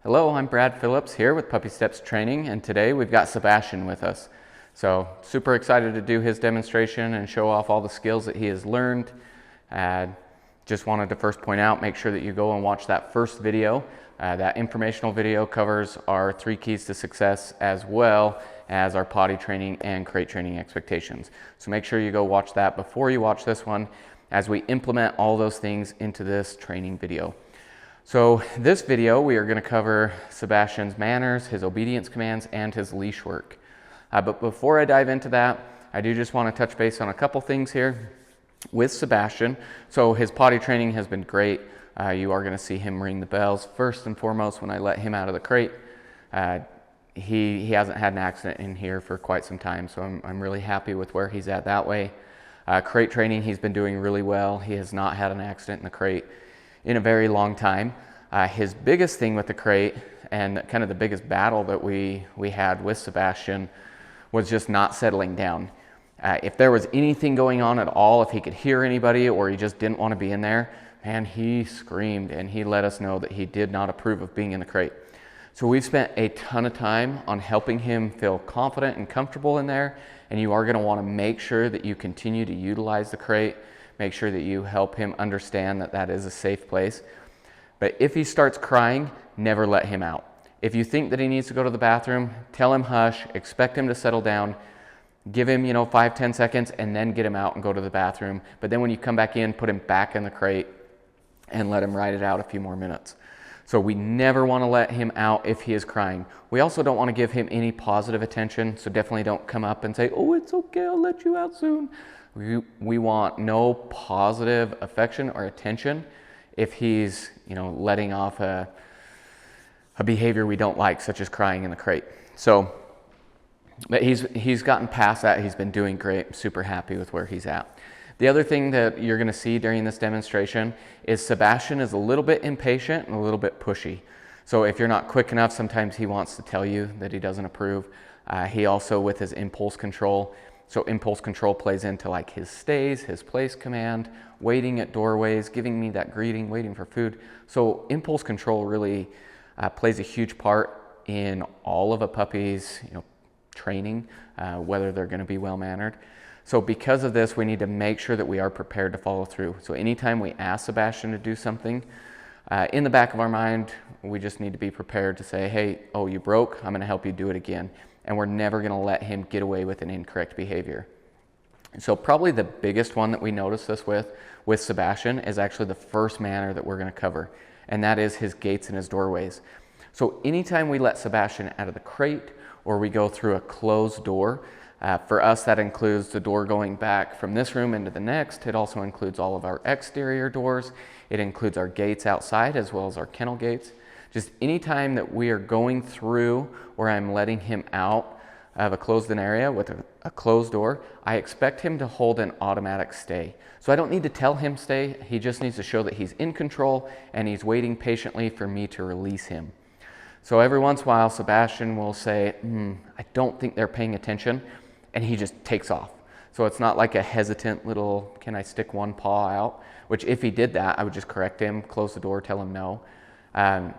Hello, I'm Brad Phillips here with Puppy Steps Training, and today we've got Sebastian with us. So super excited to do his demonstration and show off all the skills that he has learned. Just wanted to first point out, make sure that you go and watch that first video. That informational video covers our 3 keys to success as well as our potty training and crate training expectations. So make sure you go watch that before you watch this one as we implement all those things into this training video. So this video, we are going to cover Sebastian's manners, his obedience commands, and his leash work. But before I dive into that, I do just want to touch base on a couple things here with Sebastian. So his potty training has been great. You are going to see him ring the bells. First and foremost, when I let him out of the crate, he hasn't had an accident in here for quite some time, so I'm really happy with where he's at that way. Crate training, he's been doing really well. He has not had an accident in the crate in a very long time. His biggest thing with the crate and kind of the biggest battle that we had with Sebastian was just not settling down. If there was anything going on at all, if he could hear anybody or he just didn't want to be in there, man, he screamed and he let us know that he did not approve of being in the crate. So we've spent a ton of time on helping him feel confident and comfortable in there, and you are going to want to make sure that you continue to utilize the crate. Make sure that you help him understand that that is a safe place. But if he starts crying, never let him out. If you think that he needs to go to the bathroom, tell him hush, expect him to settle down, give him 5-10 seconds, and then get him out and go to the bathroom. But then when you come back in, put him back in the crate and let him ride it out a few more minutes. So we never want to let him out if he is crying. We also don't want to give him any positive attention, so definitely don't come up and say, "Oh, it's okay, I'll let you out soon." We want no positive affection or attention if he's letting off a behavior we don't like, such as crying in the crate. So, but he's gotten past that. He's been doing great. I'm super happy with where he's at. The other thing that you're going to see during this demonstration is Sebastian is a little bit impatient and a little bit pushy. So if you're not quick enough, sometimes he wants to tell you that he doesn't approve. He also, with his impulse control, so impulse control plays into like his stays, his place command, waiting at doorways, giving me that greeting, waiting for food. So impulse control really plays a huge part in all of a puppy's training, whether they're going to be well-mannered. So because of this, we need to make sure that we are prepared to follow through. So anytime we ask Sebastian to do something, in the back of our mind, we just need to be prepared to say, "Hey, oh, you broke, I'm going to help you do it again." And we're never going to let him get away with an incorrect behavior. So probably the biggest one that we notice this with Sebastian is actually the first manner that we're going to cover, and that is his gates and his doorways. So anytime we let Sebastian out of the crate or we go through a closed door, for us that includes the door going back from this room into the next. It also includes all of our exterior doors. It includes our gates outside as well as our kennel gates. Just any time that we are going through or I'm letting him out of a closed-in area with a closed door, I expect him to hold an automatic stay. So I don't need to tell him stay. He just needs to show that he's in control and he's waiting patiently for me to release him. So every once in a while, Sebastian will say, "I don't think they're paying attention," and he just takes off. So it's not like a hesitant little, "Can I stick one paw out?" Which if he did that, I would just correct him, close the door, tell him no.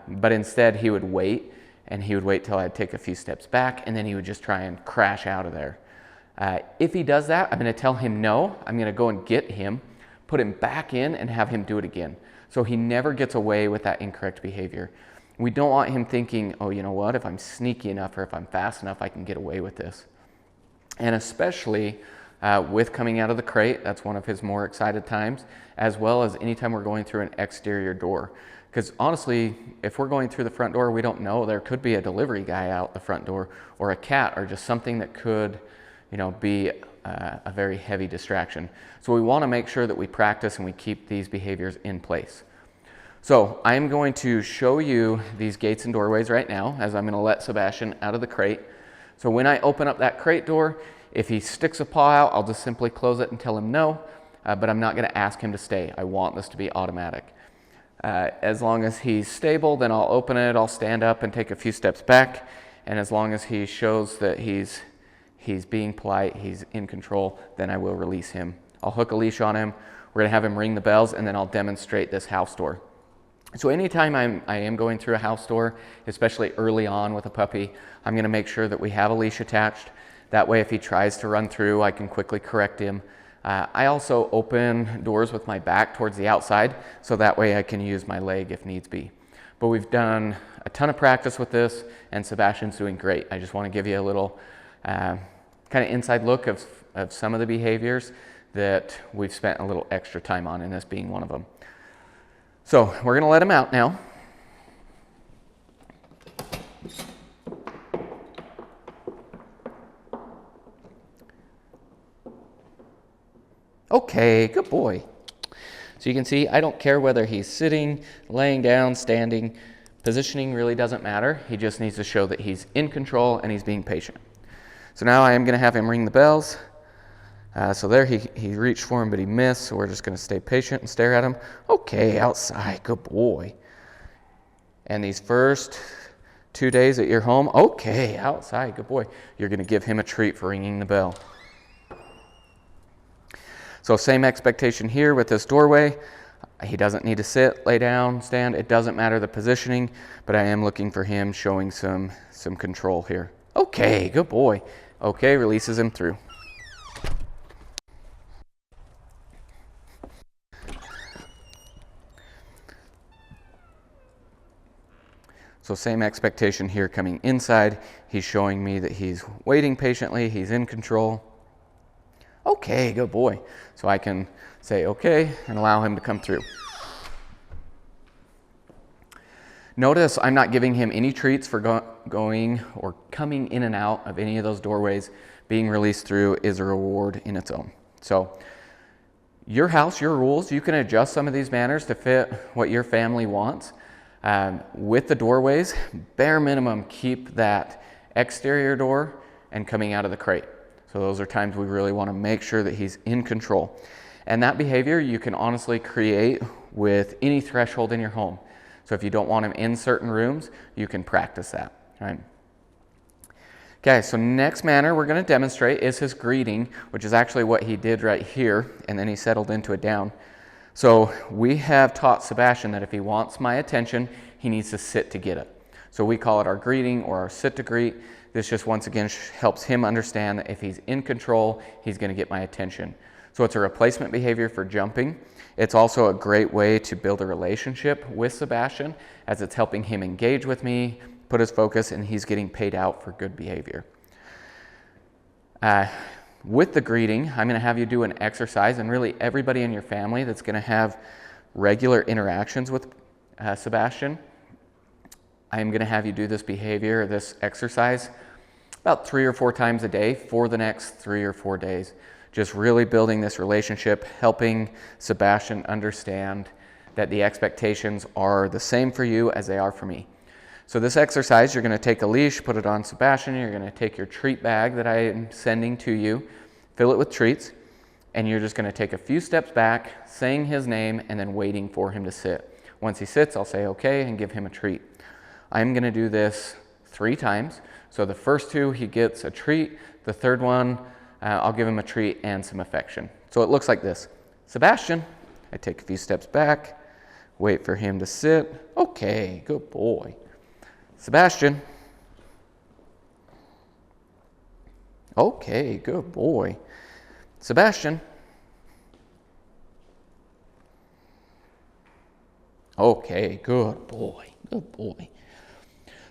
But instead he would wait, and he would wait till I'd take a few steps back, and then he would just try and crash out of there. If he does that, I'm going to tell him no. I'm going to go and get him, put him back in, and have him do it again. So he never gets away with that incorrect behavior. We don't want him thinking, "Oh, you know what, if I'm sneaky enough or if I'm fast enough, I can get away with this." And especially with coming out of the crate, that's one of his more excited times, as well as anytime we're going through an exterior door. Because honestly, if we're going through the front door, we don't know. There could be a delivery guy out the front door, or a cat, or just something that could be a very heavy distraction. So we want to make sure that we practice and we keep these behaviors in place. So I'm going to show you these gates and doorways right now as I'm going to let Sebastian out of the crate. So when I open up that crate door, if he sticks a paw out, I'll just simply close it and tell him no, but I'm not going to ask him to stay. I want this to be automatic. As long as he's stable, then I'll open it, I'll stand up and take a few steps back, and as long as he shows that he's being polite, he's in control, then I will release him. I'll hook a leash on him, we're going to have him ring the bells, and then I'll demonstrate this house door. So anytime I am going through a house door, especially early on with a puppy, I'm going to make sure that we have a leash attached. That way if he tries to run through, I can quickly correct him. I also open doors with my back towards the outside, so that way I can use my leg if needs be. But we've done a ton of practice with this, and Sebastian's doing great. I just want to give you a little kind of inside look of some of the behaviors that we've spent a little extra time on, and this being one of them. So we're going to let him out now. Okay, good boy. So you can see I don't care whether he's sitting, laying down, standing. Positioning really doesn't matter. He just needs to show that he's in control and he's being patient. So now I am going to have him ring the bells. So there he reached for him, but he missed. So we're just going to stay patient and stare at him. Okay, outside, good boy. And these first 2 days at your home, okay, outside, good boy. You're going to give him a treat for ringing the bell. So same expectation here with this doorway. He doesn't need to sit, lay down, stand. It doesn't matter the positioning, but I am looking for him showing some control here. Okay, good boy. Okay, releases him through. So same expectation here coming inside. He's showing me that he's waiting patiently, he's in control. Okay, good boy. So I can say okay and allow him to come through. Notice I'm not giving him any treats for going or coming in and out of any of those doorways. Being released through is a reward in its own. So your house, your rules, you can adjust some of these manners to fit what your family wants. With the doorways, bare minimum, keep that exterior door and coming out of the crate. So those are times we really want to make sure that he's in control. And that behavior you can honestly create with any threshold in your home. So if you don't want him in certain rooms, you can practice that, right? Okay, so next manner we're going to demonstrate is his greeting, which is actually what he did right here, and then he settled into it down. So we have taught Sebastian that if he wants my attention, he needs to sit to get it. So we call it our greeting or our sit to greet. This just once again helps him understand that if he's in control, he's going to get my attention. So it's a replacement behavior for jumping. It's also a great way to build a relationship with Sebastian, as it's helping him engage with me, put his focus, and he's getting paid out for good behavior. With the greeting, I'm going to have you do an exercise, and really everybody in your family that's going to have regular interactions with Sebastian, I'm going to have you do this behavior, this exercise, about 3 or 4 times a day for the next 3 or 4 days. Just really building this relationship, helping Sebastian understand that the expectations are the same for you as they are for me. So this exercise, you're going to take a leash, put it on Sebastian, you're going to take your treat bag that I am sending to you, fill it with treats, and you're just going to take a few steps back, saying his name, and then waiting for him to sit. Once he sits, I'll say okay and give him a treat. I'm going to do this 3 times. So the first 2, he gets a treat. The third one, I'll give him a treat and some affection. So it looks like this. Sebastian, I take a few steps back, wait for him to sit. Okay, good boy. Sebastian. Okay, good boy. Sebastian. Okay, good boy, good boy.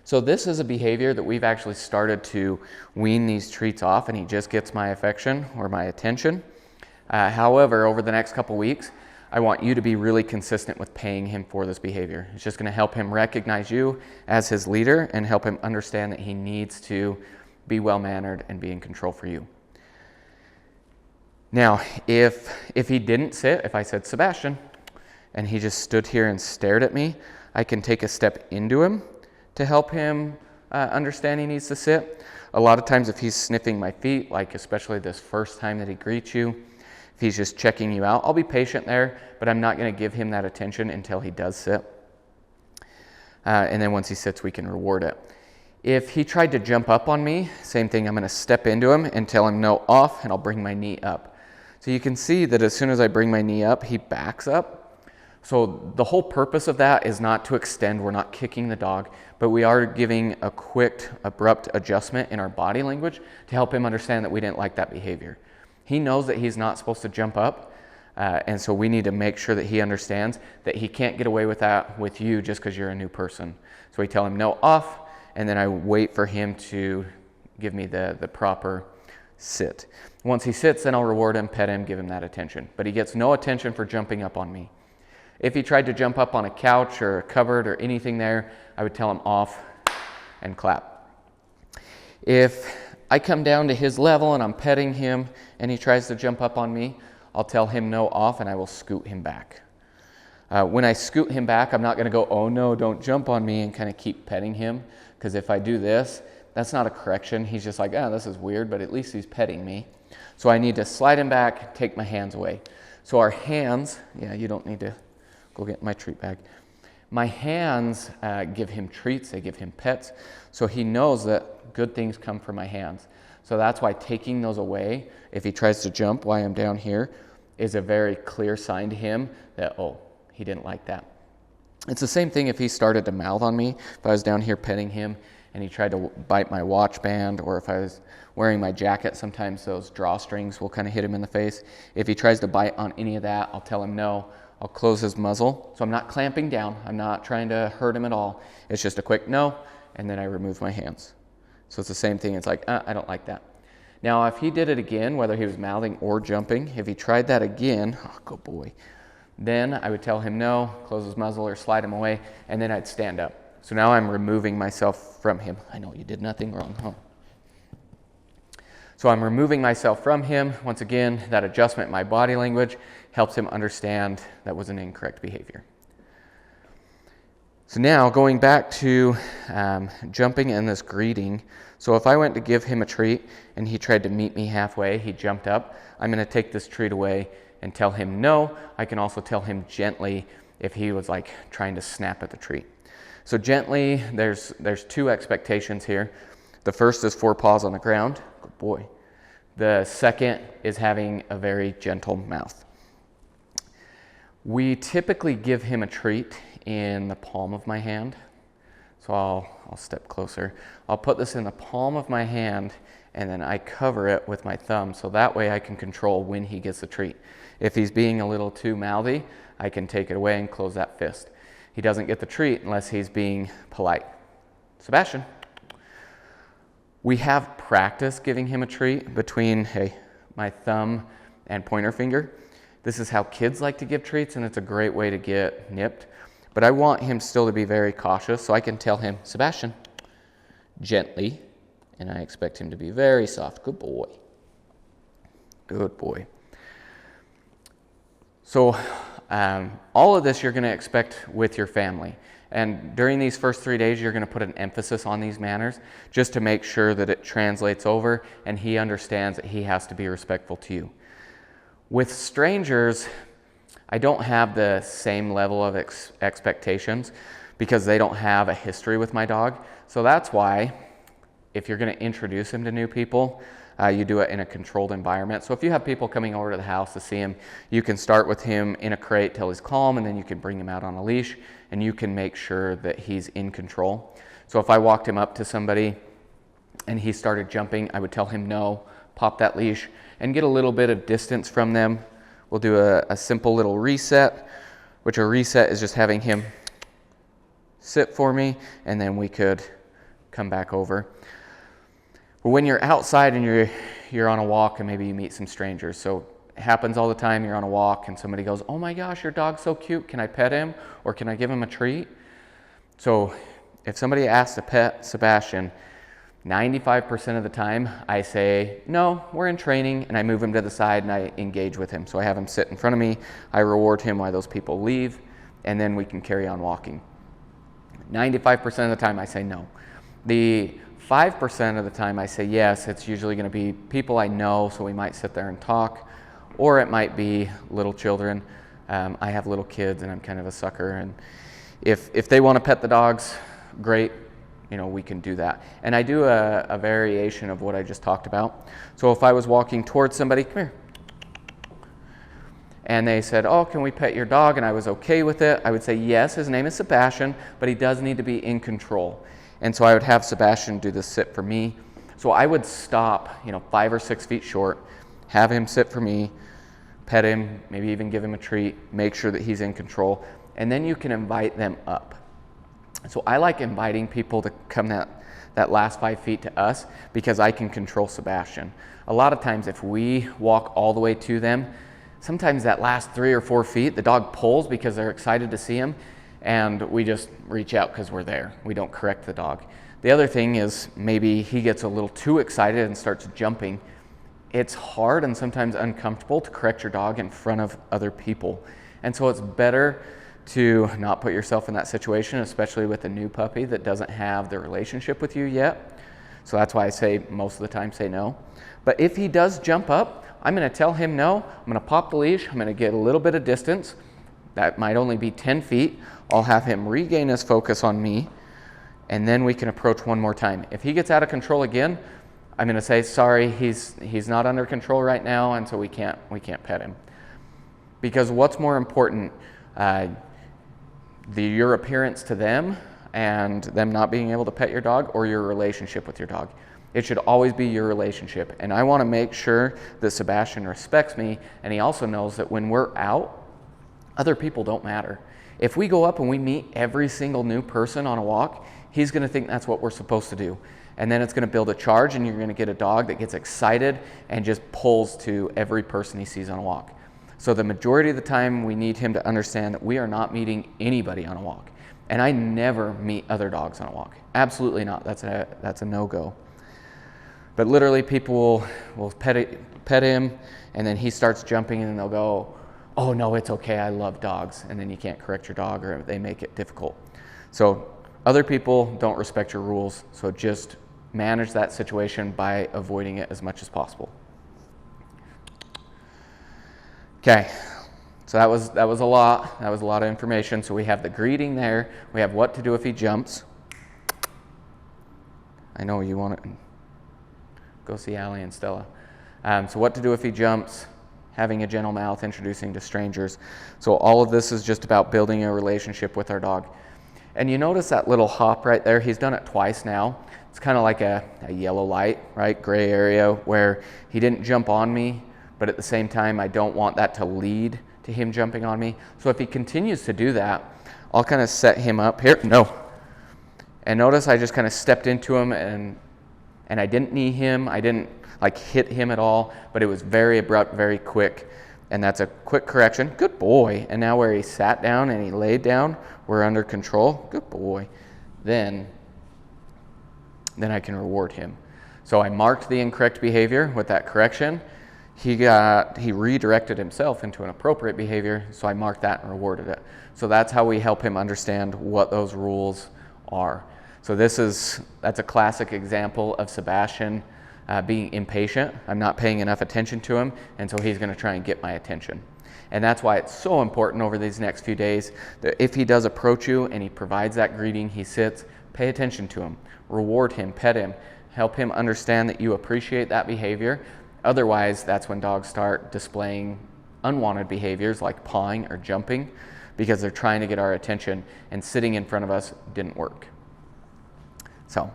So this is a behavior that we've actually started to wean these treats off, and he just gets my affection or my attention. However, over the next couple weeks, I want you to be really consistent with paying him for this behavior. It's just going to help him recognize you as his leader and help him understand that he needs to be well-mannered and be in control for you. Now, if he didn't sit, if I said, Sebastian, and he just stood here and stared at me, I can take a step into him to help him understand he needs to sit. A lot of times if he's sniffing my feet, like especially this first time that he greets you, if he's just checking you out, I'll be patient there, but I'm not going to give him that attention until he does sit. And then once he sits, we can reward it. If he tried to jump up on me, same thing, I'm going to step into him and tell him no, off, and I'll bring my knee up. So you can see that as soon as I bring my knee up, he backs up. So the whole purpose of that is not to extend, we're not kicking the dog, but we are giving a quick, abrupt adjustment in our body language to help him understand that we didn't like that behavior. He knows that he's not supposed to jump up, and so we need to make sure that he understands that he can't get away with that with you just because you're a new person. So we tell him no, off, and then I wait for him to give me the proper sit. Once he sits, then I'll reward him, pet him, give him that attention. But he gets no attention for jumping up on me. If he tried to jump up on a couch or a cupboard or anything there, I would tell him off and clap. If I come down to his level and I'm petting him and he tries to jump up on me, I'll tell him no, off, and I will scoot him back. When I scoot him back, I'm not going to go, oh no, don't jump on me, and kind of keep petting him, because if I do this, that's not a correction. He's just like, this is weird, but at least he's petting me. So I need to slide him back, take my hands away. So our hands, you don't need to go get my treat bag. My hands give him treats, they give him pets, so he knows that good things come from my hands. So that's why taking those away, if he tries to jump while I'm down here, is a very clear sign to him that, he didn't like that. It's the same thing if he started to mouth on me. If I was down here petting him and he tried to bite my watch band, or if I was wearing my jacket, sometimes those drawstrings will kind of hit him in the face. If he tries to bite on any of that, I'll tell him no. I'll close his muzzle. So I'm not clamping down. I'm not trying to hurt him at all. It's just a quick no, and then I remove my hands. So it's the same thing. It's like, I don't like that. Now, if he did it again, whether he was mouthing or jumping, if he tried that again, good boy, then I would tell him no, close his muzzle or slide him away, and then I'd stand up. So now I'm removing myself from him. I know you did nothing wrong, huh? So I'm removing myself from him. Once again, that adjustment in my body language helps him understand that was an incorrect behavior. So now going back to jumping and this greeting. So if I went to give him a treat and he tried to meet me halfway, he jumped up, I'm going to take this treat away and tell him no. I can also tell him gently if he was like trying to snap at the treat. So gently, there's two expectations here. The first is 4 paws on the ground. Good boy. The second is having a very gentle mouth. We typically give him a treat in the palm of my hand. So I'll step closer. I'll put this in the palm of my hand, and then I cover it with my thumb, so that way I can control when he gets the treat. If he's being a little too mouthy, I can take it away and close that fist. He doesn't get the treat unless he's being polite. Sebastian. We have practice giving him a treat between my thumb and pointer finger. This is how kids like to give treats, and it's a great way to get nipped. But I want him still to be very cautious, so I can tell him, Sebastian, gently, and I expect him to be very soft. Good boy. Good boy. So all of this you're going to expect with your family. And during these first 3 days, you're going to put an emphasis on these manners just to make sure that it translates over and he understands that he has to be respectful to you. With strangers, I don't have the same level of expectations because they don't have a history with my dog. So that's why if you're going to introduce him to new people, you do it in a controlled environment. So if you have people coming over to the house to see him, you can start with him in a crate till he's calm, and then you can bring him out on a leash, and you can make sure that he's in control. So if I walked him up to somebody and he started jumping, I would tell him no, pop that leash, and get a little bit of distance from them. We'll do a simple little reset, which a reset is just having him sit for me, and then we could come back over. But when you're outside and you're on a walk and maybe you meet some strangers, so it happens all the time, you're on a walk and somebody goes, oh my gosh, your dog's so cute, can I pet him or can I give him a treat? So if somebody asks to pet Sebastian, 95% of the time I say, no, we're in training, and I move him to the side and I engage with him. So I have him sit in front of me, I reward him while those people leave, and then we can carry on walking. 95% of the time I say no. The 5% of the time I say yes. It's usually going to be people I know, so we might sit there and talk, or it might be little children. I have little kids and I'm kind of a sucker, and if they want to pet the dogs, great, we can do that. And I do a variation of what I just talked about. So if I was walking towards somebody, come here, and they said, oh, can we pet your dog? And I was okay with it. I would say, yes, his name is Sebastian, but he does need to be in control. And so I would have Sebastian do the sit for me. So I would stop, 5 or 6 feet short, have him sit for me, pet him, maybe even give him a treat, make sure that he's in control, and then you can invite them up. So I like inviting people to come that last 5 feet to us because I can control Sebastian. A lot of times if we walk all the way to them, sometimes that last 3 or 4 feet, the dog pulls because they're excited to see him, and we just reach out because we're there. We don't correct the dog. The other thing is maybe he gets a little too excited and starts jumping. It's hard and sometimes uncomfortable to correct your dog in front of other people. And so it's better to not put yourself in that situation, especially with a new puppy that doesn't have the relationship with you yet. So that's why I say most of the time say no. But if he does jump up, I'm going to tell him no. I'm going to pop the leash. I'm going to get a little bit of distance. That might only be 10 feet. I'll have him regain his focus on me, and then we can approach one more time. If he gets out of control again, I'm going to say, sorry, he's not under control right now, and so we can't pet him. Because what's more important, your appearance to them and them not being able to pet your dog, or your relationship with your dog? It should always be your relationship. And I want to make sure that Sebastian respects me, and he also knows that when we're out, other people don't matter. If we go up and we meet every single new person on a walk, he's going to think that's what we're supposed to do. And then it's going to build a charge, and you're going to get a dog that gets excited and just pulls to every person he sees on a walk. So the majority of the time, we need him to understand that we are not meeting anybody on a walk. And I never meet other dogs on a walk. Absolutely not. That's a no-go. But literally, people will pet him, and then he starts jumping, and then they'll go, oh, no, it's okay, I love dogs. And then you can't correct your dog, or they make it difficult. So other people don't respect your rules, so just manage that situation by avoiding it as much as possible. Okay, so that was a lot. That was a lot of information. So we have the greeting there. We have what to do if he jumps. I know you want to go see Allie and Stella. So what to do if he jumps, having a gentle mouth, introducing to strangers. So all of this is just about building a relationship with our dog. And you notice that little hop right there? He's done it twice now. It's kind of like a yellow light, right? Gray area where he didn't jump on me, but at the same time, I don't want that to lead to him jumping on me. So if he continues to do that, I'll kind of set him up here. No. And notice I just kind of stepped into him, and I didn't knee him. I didn't hit him at all, but it was very abrupt, very quick. And that's a quick correction. Good boy. And now where he sat down and he laid down, we're under control. Good boy. Then I can reward him. So I marked the incorrect behavior with that correction. He redirected himself into an appropriate behavior, so I marked that and rewarded it. So that's how we help him understand what those rules are. So that's a classic example of Sebastian being impatient. I'm not paying enough attention to him, and so he's going to try and get my attention. And that's why it's so important over these next few days that if he does approach you and he provides that greeting, he sits, pay attention to him, reward him, pet him, help him understand that you appreciate that behavior. Otherwise, that's when dogs start displaying unwanted behaviors like pawing or jumping because they're trying to get our attention, and sitting in front of us didn't work. So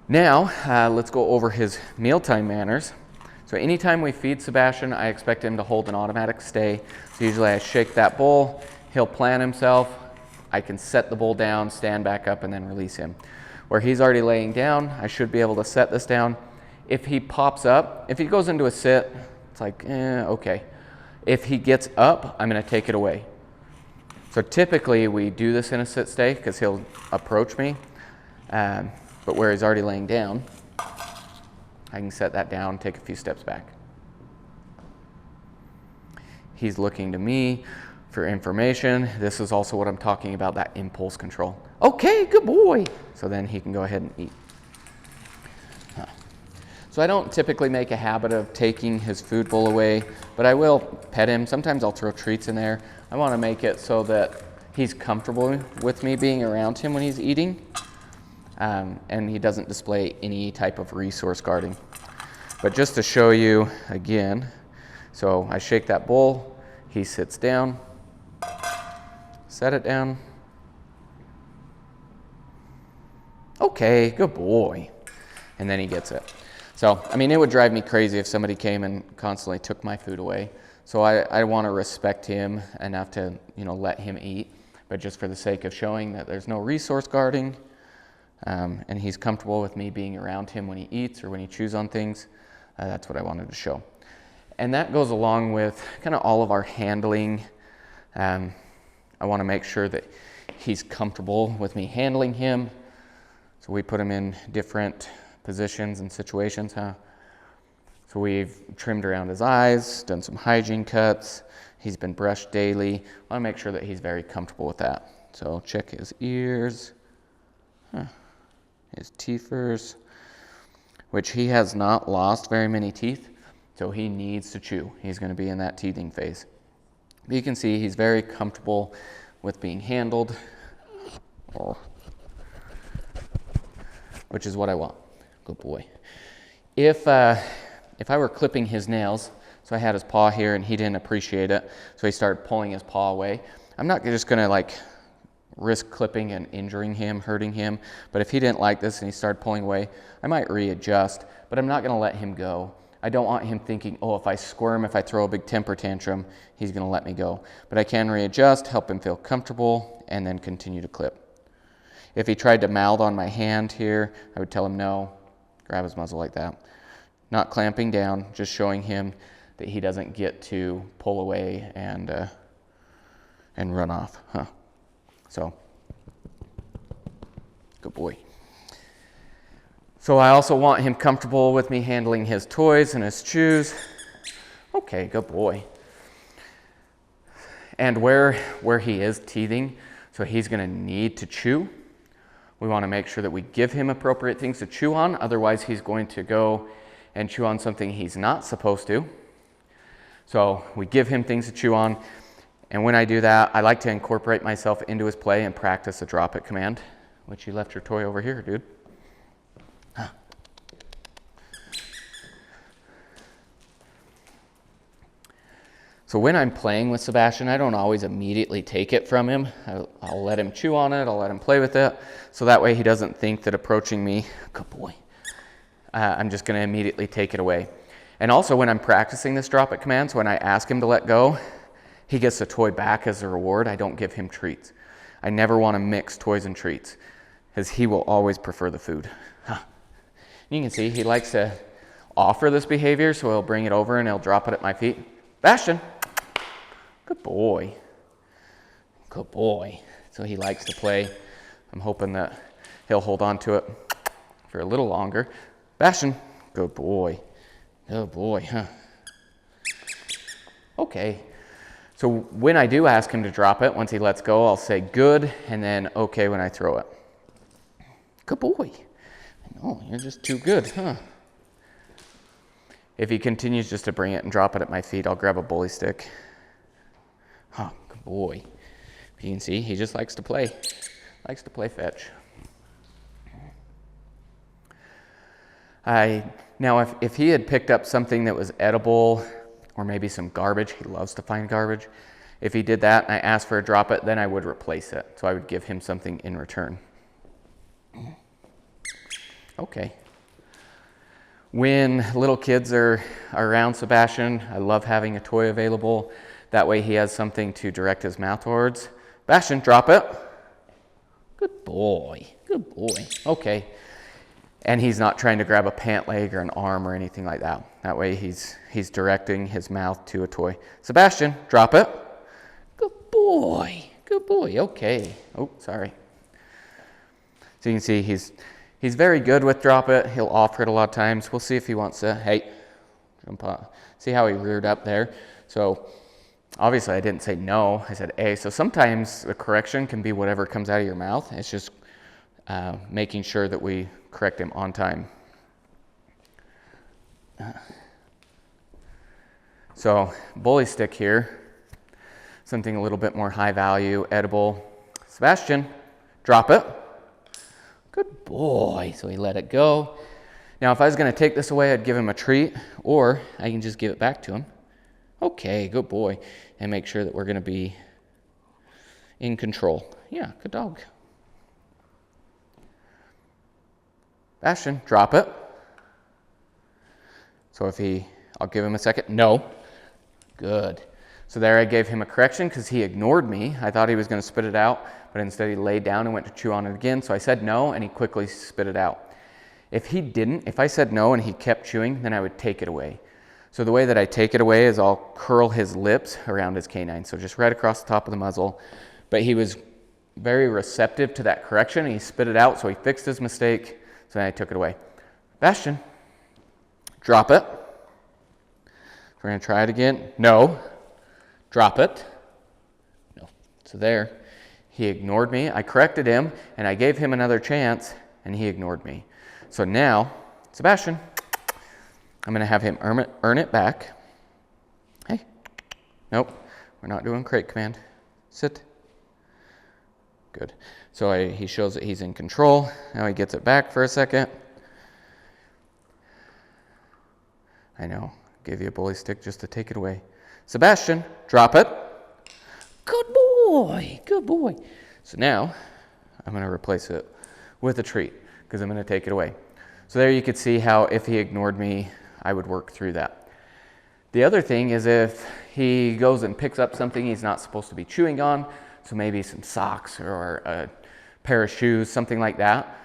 now let's go over his mealtime manners. So anytime we feed Sebastian, I expect him to hold an automatic stay. So usually I shake that bowl, he'll plant himself, I can set the bowl down, stand back up, and then release him. Where he's already laying down, I should be able to set this down. If he pops up, if he goes into a sit, it's like, okay. If he gets up, I'm going to take it away. So typically we do this in a sit stay because he'll approach me. But where he's already laying down, I can set that down, take a few steps back. He's looking to me for information. This is also what I'm talking about, that impulse control. Okay, good boy. So then he can go ahead and eat. So I don't typically make a habit of taking his food bowl away, but I will pet him. Sometimes I'll throw treats in there. I want to make it so that he's comfortable with me being around him when he's eating, and he doesn't display any type of resource guarding. But just to show you again, so I shake that bowl, He sits down, set it down. Okay, good boy. And then he gets it. So, I mean, it would drive me crazy if somebody came and constantly took my food away. So I want to respect him enough to, let him eat. But just for the sake of showing that there's no resource guarding, and he's comfortable with me being around him when he eats or when he chews on things, that's what I wanted to show. And that goes along with kind of all of our handling. I want to make sure that he's comfortable with me handling him. So we put him in different positions and situations, So we've trimmed around his eyes, done some hygiene cuts. He's been brushed daily. I want to make sure that he's very comfortable with that. So check his ears, his teethers, which he has not lost very many teeth, so he needs to chew. He's going to be in that teething phase. But you can see he's very comfortable with being handled, which is what I want. Good boy. If I were clipping his nails, so I had his paw here and he didn't appreciate it, so he started pulling his paw away, I'm not just going to risk clipping and injuring him, hurting him, but if he didn't like this and he started pulling away, I might readjust, but I'm not going to let him go. I don't want him thinking, oh, if I squirm, if I throw a big temper tantrum, he's going to let me go. But I can readjust, help him feel comfortable, and then continue to clip. If he tried to mouth on my hand here, I would tell him no, grab his muzzle like that. Not clamping down, just showing him that he doesn't get to pull away and run off. So, good boy. So I also want him comfortable with me handling his toys and his chews. Okay, good boy. And where he is teething, so he's going to need to chew. We want to make sure that we give him appropriate things to chew on. Otherwise, he's going to go and chew on something he's not supposed to. So we give him things to chew on. And when I do that, I like to incorporate myself into his play and practice a drop it command, which you left your toy over here, dude. So when I'm playing with Sebastian, I don't always immediately take it from him. I'll let him chew on it, I'll let him play with it, so that way he doesn't think that approaching me, good boy, I'm just going to immediately take it away. And also when I'm practicing this drop it command, so when I ask him to let go, he gets the toy back as a reward. I don't give him treats. I never want to mix toys and treats, because he will always prefer the food. You can see he likes to offer this behavior, so he'll bring it over and he'll drop it at my feet. Sebastian, good boy. Good boy. So he likes to play. I'm hoping that he'll hold on to it for a little longer. Sebastian, good boy. Good boy, Okay. So when I do ask him to drop it, once he lets go, I'll say good, and then okay when I throw it. Good boy. Oh, you're just too good, If he continues just to bring it and drop it at my feet, I'll grab a bully stick. Good boy. You can see, he just likes to play. Likes to play fetch. Now, if he had picked up something that was edible, or maybe some garbage, he loves to find garbage. If he did that and I asked for a drop it, then I would replace it. So I would give him something in return. Okay. When little kids are around Sebastian, I love having a toy available. That way he has something to direct his mouth towards. Sebastian, drop it. Good boy. Good boy. Okay. And he's not trying to grab a pant leg or an arm or anything like that. That way he's directing his mouth to a toy. Sebastian, drop it. Good boy. Good boy. Okay. Oh, sorry. So you can see he's very good with drop it. He'll offer it a lot of times. We'll see if he wants to, hey, jump on. See how he reared up there? So obviously I didn't say no. I said A. So sometimes the correction can be whatever comes out of your mouth. It's just making sure that we correct him on time. So bully stick here, something a little bit more high value, edible. Sebastian, drop it. Good boy. So he let it go. Now if I was going to take this away, I'd give him a treat, or I can just give it back to him. Okay, good boy. And make sure that we're going to be in control. Yeah, good dog. Sebastian, drop it. So I'll give him a second. No. Good. So there I gave him a correction because he ignored me. I thought he was going to spit it out, but instead he laid down and went to chew on it again. So I said no, and he quickly spit it out. If I said no and he kept chewing, then I would take it away. So the way that I take it away is I'll curl his lips around his canine, so just right across the top of the muzzle. But he was very receptive to that correction. He spit it out, so he fixed his mistake, so then I took it away. Sebastian, drop it. We're going to try it again. No. Drop it. No. So there, he ignored me. I corrected him, and I gave him another chance, and he ignored me. So now, Sebastian, I'm going to have him earn it back. Hey. Nope. We're not doing crate command. Sit. Good. So he shows that he's in control. Now he gets it back for a second. I know. Gave you a bully stick just to take it away. Sebastian, drop it. Good boy. Good boy. So now I'm going to replace it with a treat because I'm going to take it away. So there you could see how if he ignored me, I would work through that. The other thing is if he goes and picks up something he's not supposed to be chewing on, so maybe some socks or a pair of shoes, something like that,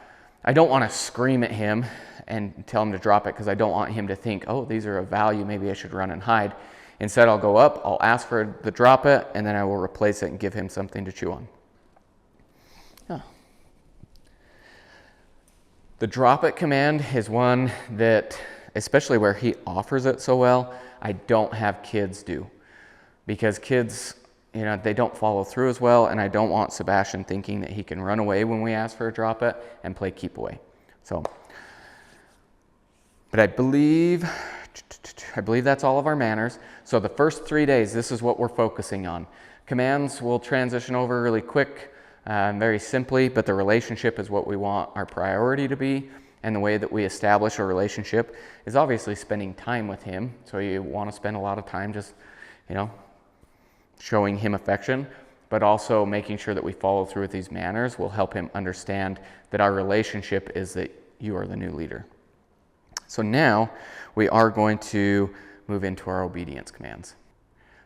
I don't want to scream at him and tell him to drop it because I don't want him to think, oh, these are of value, maybe I should run and hide. Instead, I'll go up, I'll ask for the drop it, and then I will replace it and give him something to chew on. Oh. The drop it command is one that, especially where he offers it so well, I don't have kids do. Because kids, they don't follow through as well, and I don't want Sebastian thinking that he can run away when we ask for a drop it and play keep away. So, but I believe that's all of our manners. So the first 3 days, this is what we're focusing on. Commands will transition over really quick, very simply, but the relationship is what we want our priority to be. And the way that we establish a relationship is obviously spending time with him. So you want to spend a lot of time just, showing him affection, but also making sure that we follow through with these manners will help him understand that our relationship is that you are the new leader. So now we are going to move into our obedience commands.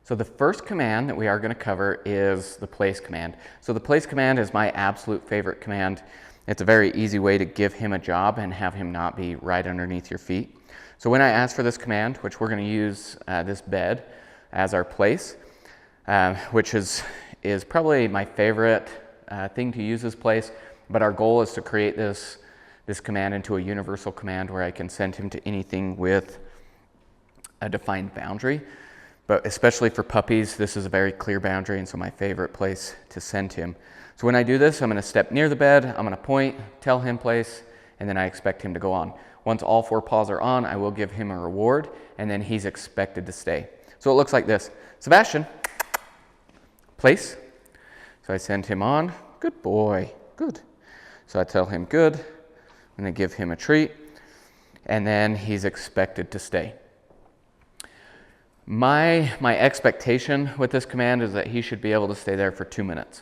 So the first command that we are going to cover is the place command. So the place command is my absolute favorite command. It's a very easy way to give him a job and have him not be right underneath your feet. So when I ask for this command, which we're going to use this bed as our place, which is probably my favorite thing to use this place, but our goal is to create this command into a universal command where I can send him to anything with a defined boundary. But especially for puppies, this is a very clear boundary, and so my favorite place to send him. So when I do this, I'm going to step near the bed, I'm going to point, tell him place, and then I expect him to go on. Once all 4 paws are on, I will give him a reward, and then he's expected to stay. So it looks like this. Sebastian, place. So I send him on. Good boy. Good. So I tell him good. I'm going to give him a treat, and then he's expected to stay. My expectation with this command is that he should be able to stay there for 2 minutes.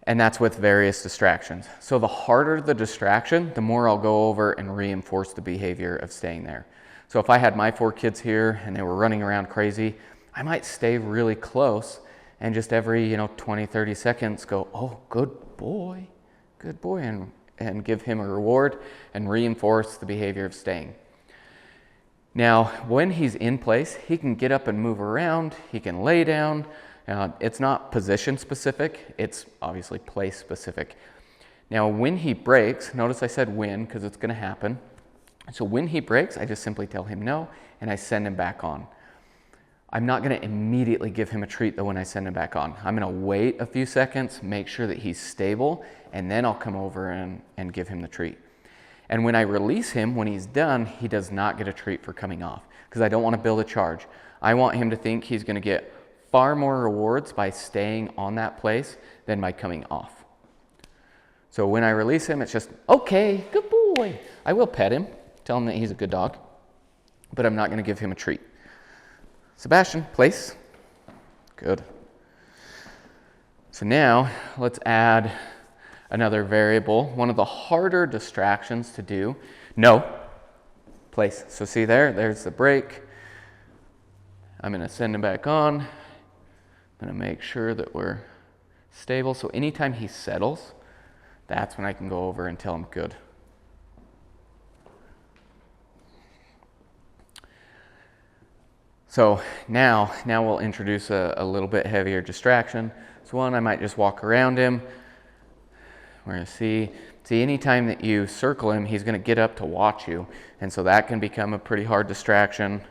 And that's with various distractions. So the harder the distraction, the more I'll go over and reinforce the behavior of staying there. So if I had my 4 kids here and they were running around crazy, I might stay really close and just every 20, 30 seconds go, oh, good boy, and give him a reward and reinforce the behavior of staying. Now, when he's in place, he can get up and move around, he can lay down. It's not position specific, it's obviously place specific. Now, when he breaks, notice I said when because it's going to happen. So when he breaks, I just simply tell him no and I send him back on. I'm not going to immediately give him a treat though when I send him back on. I'm going to wait a few seconds, make sure that he's stable, and then I'll come over and give him the treat. And when I release him, when he's done, he does not get a treat for coming off because I don't want to build a charge. I want him to think he's going to get far more rewards by staying on that place than by coming off. So when I release him, it's just, okay, good boy. I will pet him, tell him that he's a good dog, but I'm not going to give him a treat. Sebastian, place. Good. So now let's add another variable, one of the harder distractions to do. No, place. So see there's the brake. I'm gonna send him back on. I'm gonna make sure that we're stable. So anytime he settles, that's when I can go over and tell him good. So now we'll introduce a little bit heavier distraction. So one, I might just walk around him. We're gonna see anytime that you circle him, he's gonna get up to watch you. And so that can become a pretty hard distraction.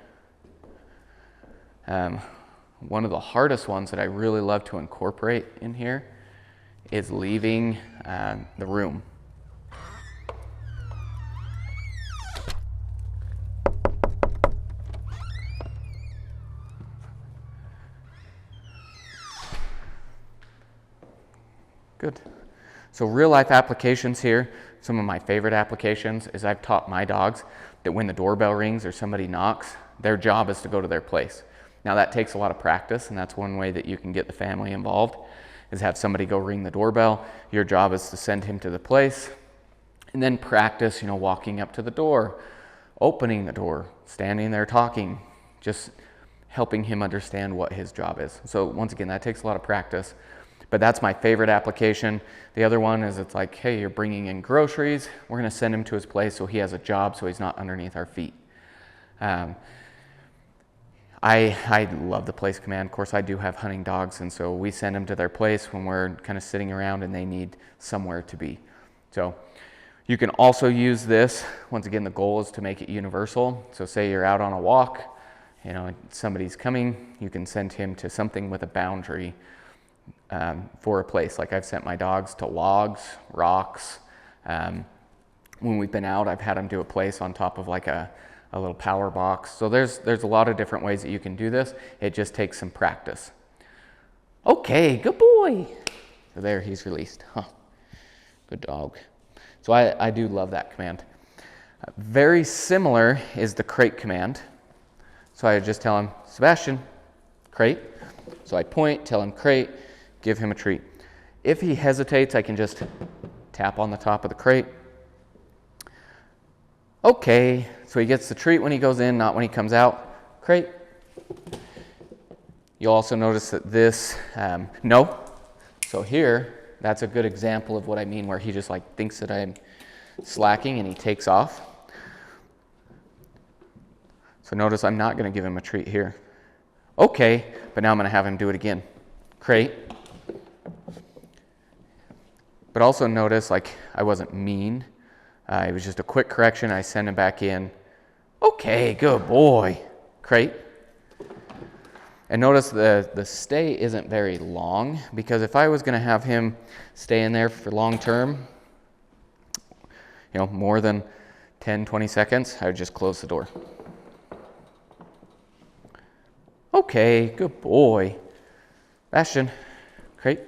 One of the hardest ones that I really love to incorporate in here is leaving the room. Good. So real life applications here, some of my favorite applications is I've taught my dogs that when the doorbell rings or somebody knocks, their job is to go to their place. Now that takes a lot of practice, and that's one way that you can get the family involved, is have somebody go ring the doorbell. Your job is to send him to the place, and then practice, walking up to the door, opening the door, standing there talking, just helping him understand what his job is. So once again, that takes a lot of practice. But that's my favorite application. The other one is it's like, hey, you're bringing in groceries. We're gonna send him to his place so he has a job so he's not underneath our feet. I love the place command. Of course, I do have hunting dogs, and so we send them to their place when we're kind of sitting around and they need somewhere to be. So you can also use this. Once again, the goal is to make it universal. So say you're out on a walk, somebody's coming, you can send him to something with a boundary for a place. Like I've sent my dogs to logs, rocks. When we've been out, I've had them do a place on top of like a little power box. So there's a lot of different ways that you can do this. It just takes some practice. Okay, good boy. So there, he's released. Huh. Good dog. So I do love that command. Very similar is the crate command. So I just tell him, Sebastian, crate. So I point, tell him crate, give him a treat. If he hesitates, I can just tap on the top of the crate. Okay, so he gets the treat when he goes in, not when he comes out. Crate. You'll also notice that this, no. So here, that's a good example of what I mean, where he just like thinks that I'm slacking and he takes off. So notice I'm not gonna give him a treat here. Okay, but now I'm gonna have him do it again. Crate. But also notice, like, I wasn't mean. It was just a quick correction. I send him back in. Okay, good boy. Crate. And notice the stay isn't very long, because if I was going to have him stay in there for long term, more than 10, 20 seconds, I would just close the door. Okay, good boy. Sebastian, crate.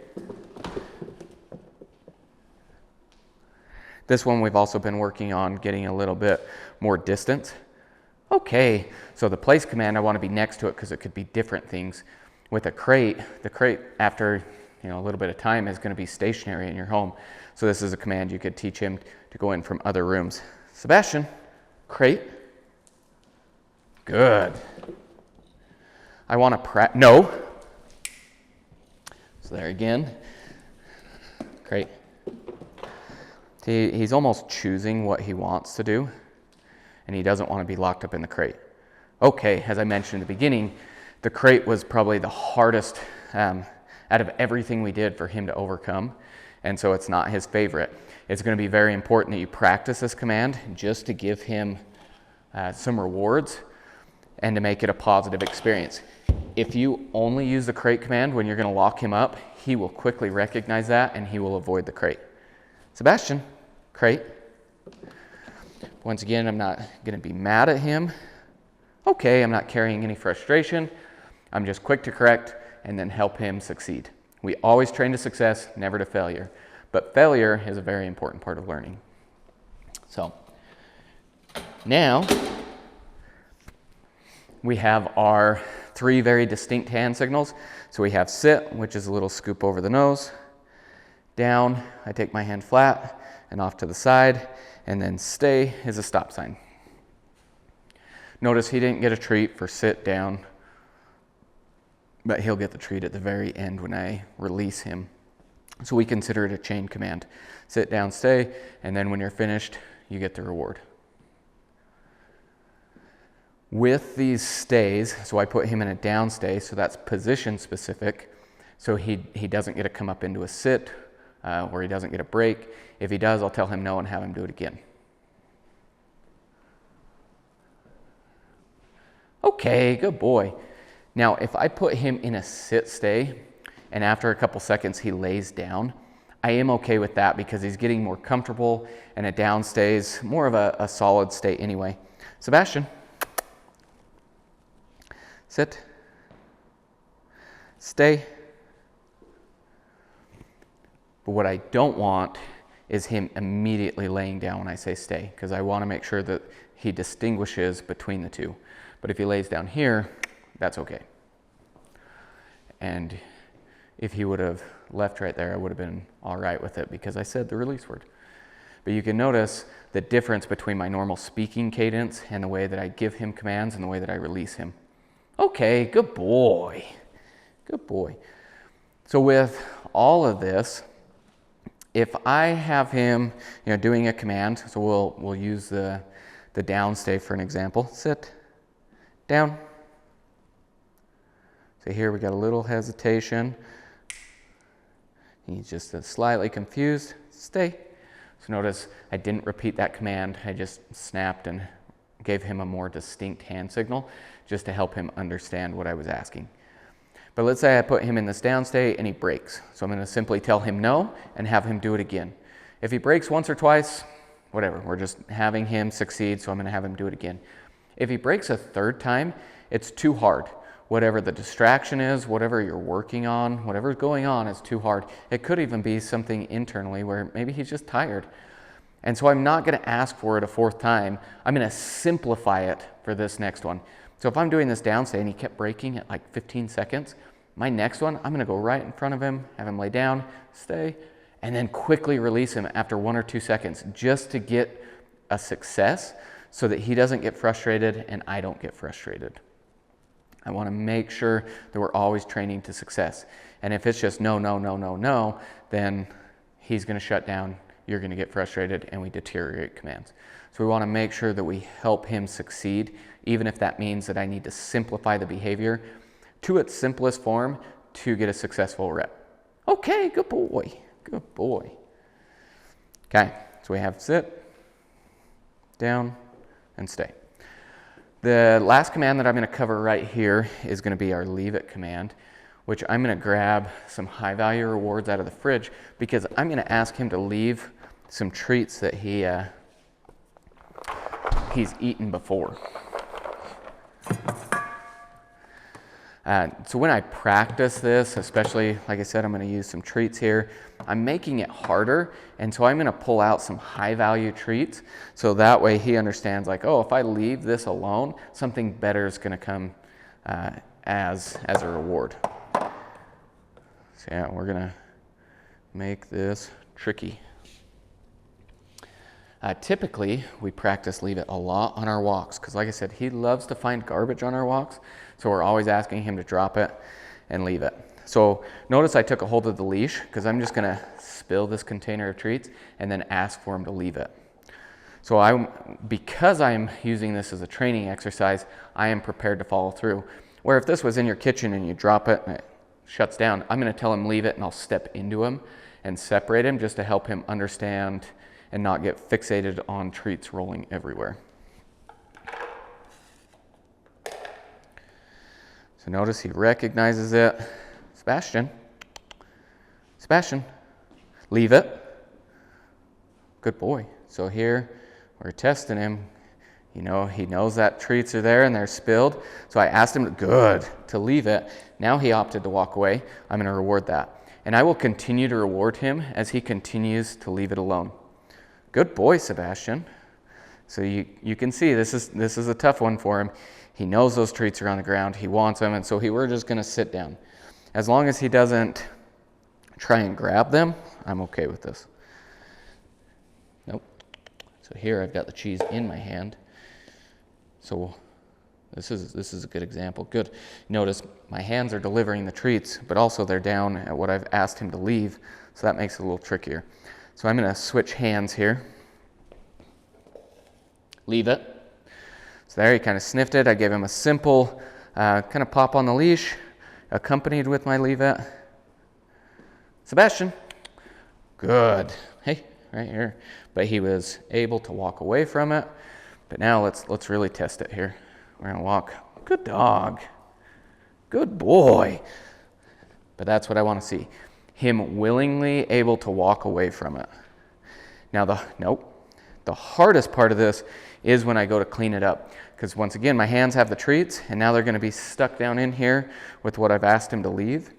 This one we've also been working on getting a little bit more distance. Okay, so the place command, I want to be next to it because it could be different things. With a crate, the crate after a little bit of time is going to be stationary in your home. So this is a command you could teach him to go in from other rooms. Sebastian, crate. Good. I want to no. So there again, crate. He's almost choosing what he wants to do, and he doesn't want to be locked up in the crate. Okay, as I mentioned in the beginning, the crate was probably the hardest out of everything we did for him to overcome, and so it's not his favorite. It's going to be very important that you practice this command just to give him some rewards and to make it a positive experience. If you only use the crate command when you're going to lock him up, he will quickly recognize that and he will avoid the crate. Sebastian, crate. Once again, I'm not going to be mad at him. Okay, I'm not carrying any frustration. I'm just quick to correct and then help him succeed. We always train to success, never to failure. But failure is a very important part of learning. So now we have our 3 very distinct hand signals. So we have sit, which is a little scoop over the nose. Down, I take my hand flat and off to the side. And then stay is a stop sign. Notice he didn't get a treat for sit down, but he'll get the treat at the very end when I release him. So we consider it a chain command. Sit down, stay, and then when you're finished, you get the reward. With these stays, so I put him in a down stay, so that's position specific, so he doesn't get to come up into a sit, or he doesn't get a break. If he does, I'll tell him no and have him do it again. Okay, good boy. Now, if I put him in a sit stay, and after a couple seconds he lays down, I am okay with that because he's getting more comfortable, and a down stay is more of a solid state anyway. Sebastian, sit, stay. But what I don't want is him immediately laying down when I say stay, because I want to make sure that he distinguishes between the two. But if he lays down here, that's okay. And if he would have left right there, I would have been all right with it because I said the release word. But you can notice the difference between my normal speaking cadence and the way that I give him commands and the way that I release him. Okay, good boy. Good boy. So with all of this, if I have him, doing a command, so we'll use the down stay for an example. Sit, down. So here we got a little hesitation. He's just slightly confused. Stay. So notice I didn't repeat that command. I just snapped and gave him a more distinct hand signal just to help him understand what I was asking. But let's say I put him in this down stay and he breaks. So I'm going to simply tell him no and have him do it again. If he breaks once or twice, whatever. We're just having him succeed, so I'm going to have him do it again. If he breaks a third time, it's too hard. Whatever the distraction is, whatever you're working on, whatever's going on is too hard. It could even be something internally where maybe he's just tired. And so I'm not going to ask for it a fourth time. I'm going to simplify it for this next one. So if I'm doing this down stay and he kept breaking at like 15 seconds, my next one, I'm going to go right in front of him, have him lay down, stay, and then quickly release him after 1 or 2 seconds just to get a success so that he doesn't get frustrated and I don't get frustrated. I want to make sure that we're always training to success. And if it's just no, no, no, no, no, then he's going to shut down, you're going to get frustrated, and we deteriorate commands. So we want to make sure that we help him succeed, even if that means that I need to simplify the behavior to its simplest form to get a successful rep. Okay, good boy, good boy. Okay, so we have sit, down, and stay. The last command that I'm going to cover right here is going to be our leave it command, which I'm going to grab some high value rewards out of the fridge because I'm going to ask him to leave some treats that he's eaten before. So when I practice this, especially, like I said, I'm going to use some treats here. I'm making it harder, and so I'm going to pull out some high-value treats, so that way he understands, like, oh, if I leave this alone, something better is going to come as a reward. So yeah, we're going to make this tricky. Typically, we practice leave it a lot on our walks because, like I said, he loves to find garbage on our walks. So we're always asking him to drop it and leave it. So notice I took a hold of the leash because I'm just going to spill this container of treats and then ask for him to leave it. So because I'm using this as a training exercise, I am prepared to follow through. Where if this was in your kitchen and you drop it and it shuts down, I'm going to tell him leave it and I'll step into him and separate him just to help him understand and not get fixated on treats rolling everywhere. So notice he recognizes it. Sebastian, leave it. Good boy. So here we're testing him. He knows that treats are there and they're spilled. So I asked him to leave it. Now he opted to walk away. I'm going to reward that. And I will continue to reward him as he continues to leave it alone. Good boy, Sebastian. So you can see this is a tough one for him. He knows those treats are on the ground. He wants them, and so we're just going to sit down. As long as he doesn't try and grab them, I'm okay with this. Nope. So here I've got the cheese in my hand. So this is a good example. Good. Notice my hands are delivering the treats, but also they're down at what I've asked him to leave, so that makes it a little trickier. So I'm going to switch hands here. Leave it. So there he kind of sniffed it. I gave him a simple kind of pop on the leash, accompanied with my leave it. Sebastian. Good. Hey, right here. But he was able to walk away from it. But now let's really test it here. We're going to walk. Good dog. Good boy. But that's what I want to see. Him willingly able to walk away from it. Now the hardest part of this is when I go to clean it up. Because once again, my hands have the treats, and now they're going to be stuck down in here with what I've asked him to leave.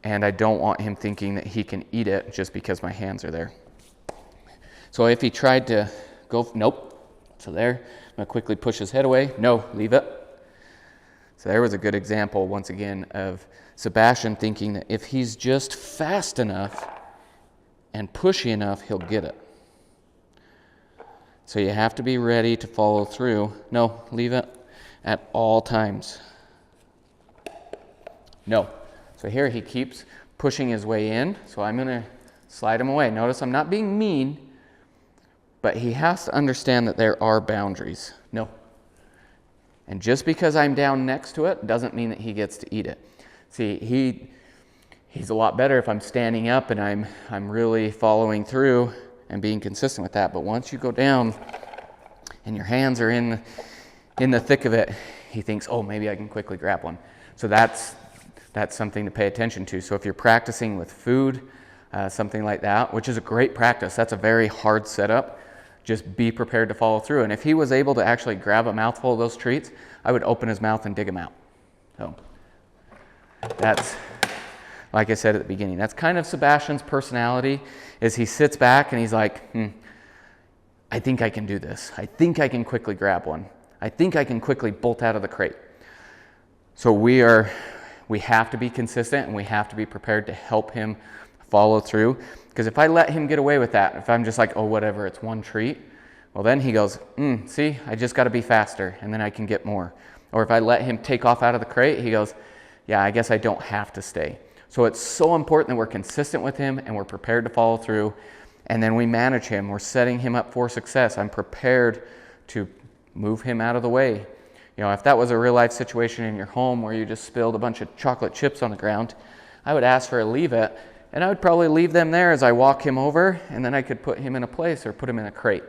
And I don't want him thinking that he can eat it just because my hands are there. So if he tried to go, nope. So there, I'm going to quickly push his head away. No, leave it. So there was a good example, once again, of Sebastian thinking that if he's just fast enough and pushy enough, he'll get it. So you have to be ready to follow through. No, leave it at all times. No. So here he keeps pushing his way in, so I'm going to slide him away. Notice I'm not being mean, but he has to understand that there are boundaries. No. And just because I'm down next to it doesn't mean that he gets to eat it. See, he's a lot better if I'm standing up and I'm really following through and being consistent with that. But once you go down and your hands are in the thick of it, he thinks, oh, maybe I can quickly grab one. So that's something to pay attention to. So if you're practicing with food, something like that, which is a great practice, that's a very hard setup, just be prepared to follow through. And if he was able to actually grab a mouthful of those treats, I would open his mouth and dig him out. So that's, like I said at the beginning, that's kind of Sebastian's personality, is he sits back and he's like, I think I can do this. I think I can quickly grab one. I think I can quickly bolt out of the crate. So we have to be consistent, and we have to be prepared to help him follow through. Because if I let him get away with that, if I'm just like, oh, whatever, it's one treat, well, then he goes, see, I just got to be faster, and then I can get more. Or if I let him take off out of the crate, he goes, yeah, I guess I don't have to stay. So it's so important that we're consistent with him and we're prepared to follow through, and then we manage him. We're setting him up for success. I'm prepared to move him out of the way. You know, if that was a real life situation in your home where you just spilled a bunch of chocolate chips on the ground, I would ask for a leave it, and I would probably leave them there as I walk him over, and then I could put him in a place or put him in a crate.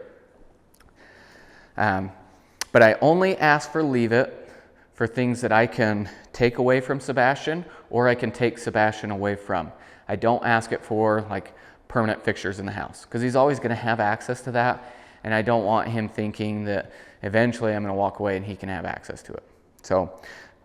But I only ask for leave it for things that I can take away from Sebastian, or I can take Sebastian away from. I don't ask it for like permanent fixtures in the house, because he's always going to have access to that, and I don't want him thinking that eventually I'm going to walk away and he can have access to it. So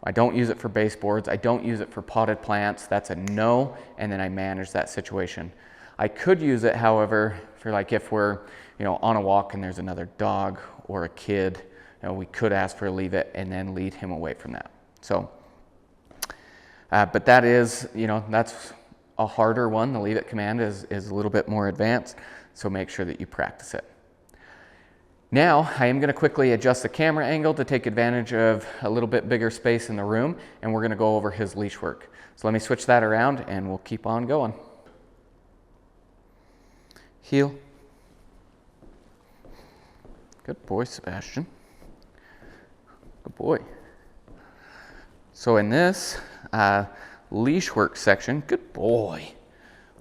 I don't use it for baseboards. I don't use it for potted plants. That's a no, and then I manage that situation. I could use it, however, for like if we're on a walk and there's another dog or a kid, we could ask for a leave it and then lead him away from that. So, but that is, that's a harder one. The leave it command is a little bit more advanced, so make sure that you practice it. Now, I am going to quickly adjust the camera angle to take advantage of a little bit bigger space in the room, and we're going to go over his leash work. So let me switch that around and we'll keep on going. Heel. Good boy, Sebastian. Good boy. So in this leash work section, good boy,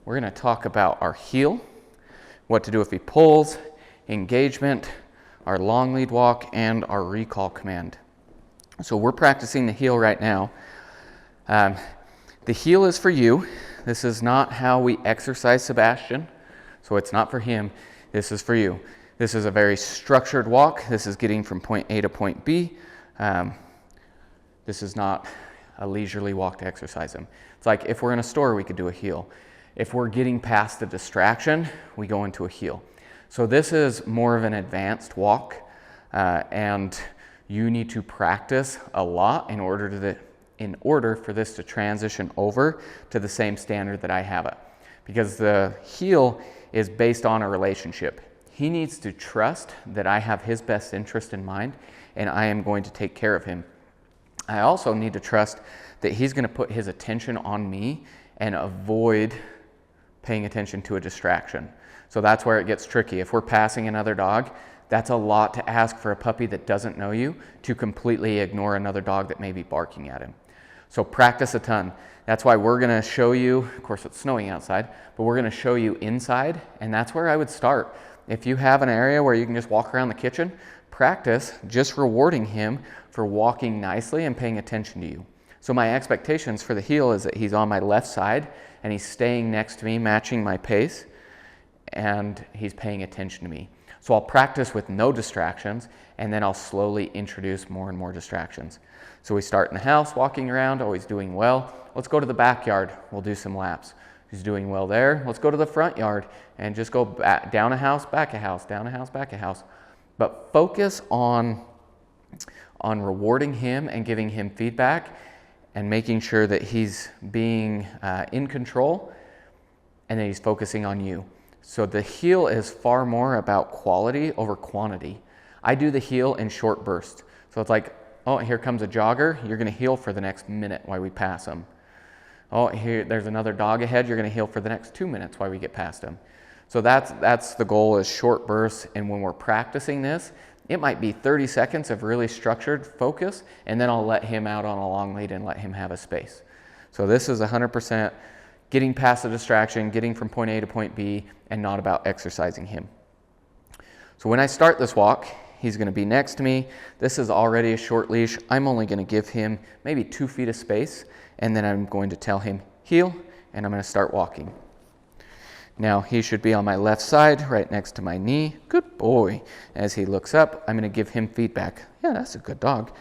we're going to talk about our heel, what to do if he pulls, engagement, our long lead walk, and our recall command. So we're practicing the heel right now. The heel is for you. This is not how we exercise Sebastian, so it's not for him. This is for you. This is a very structured walk. This is getting from point A to point B. This is not a leisurely walk to exercise him. It's like if we're in a store, we could do a heel. If we're getting past the distraction, we go into a heel. So this is more of an advanced walk, and you need to practice a lot in order for this to transition over to the same standard that I have it. Because the heel is based on a relationship. He needs to trust that I have his best interest in mind and I am going to take care of him. I also need to trust that he's going to put his attention on me and avoid paying attention to a distraction. So that's where it gets tricky. If we're passing another dog, that's a lot to ask for a puppy that doesn't know you to completely ignore another dog that may be barking at him. So practice a ton. That's why we're going to show you, of course it's snowing outside, but we're going to show you inside, and that's where I would start. If you have an area where you can just walk around the kitchen, practice just rewarding him for walking nicely and paying attention to you. So my expectations for the heel is that he's on my left side and he's staying next to me, matching my pace, and he's paying attention to me. So I'll practice with no distractions, and then I'll slowly introduce more and more distractions. So we start in the house, walking around, always doing well. Let's go to the backyard. We'll do some laps. He's doing well there. Let's go to the front yard and just go back, down a house, back a house, down a house, back a house. But focus on rewarding him and giving him feedback and making sure that he's being in control and that he's focusing on you. So the heel is far more about quality over quantity. I do the heel in short bursts. So it's like, oh, here comes a jogger. You're going to heel for the next minute while we pass him. Oh, here, there's another dog ahead. You're going to heel for the next 2 minutes while we get past him. So that's the goal, is short bursts. And when we're practicing this, it might be 30 seconds of really structured focus, and then I'll let him out on a long lead and let him have a space. So this is 100% getting past the distraction, getting from point A to point B, and not about exercising him. So when I start this walk, he's going to be next to me. This is already a short leash. I'm only going to give him maybe 2 feet of space, and then I'm going to tell him heel, and I'm going to start walking. Now he should be on my left side, right next to my knee. Good boy. As he looks up, I'm going to give him feedback. Yeah, that's a good dog.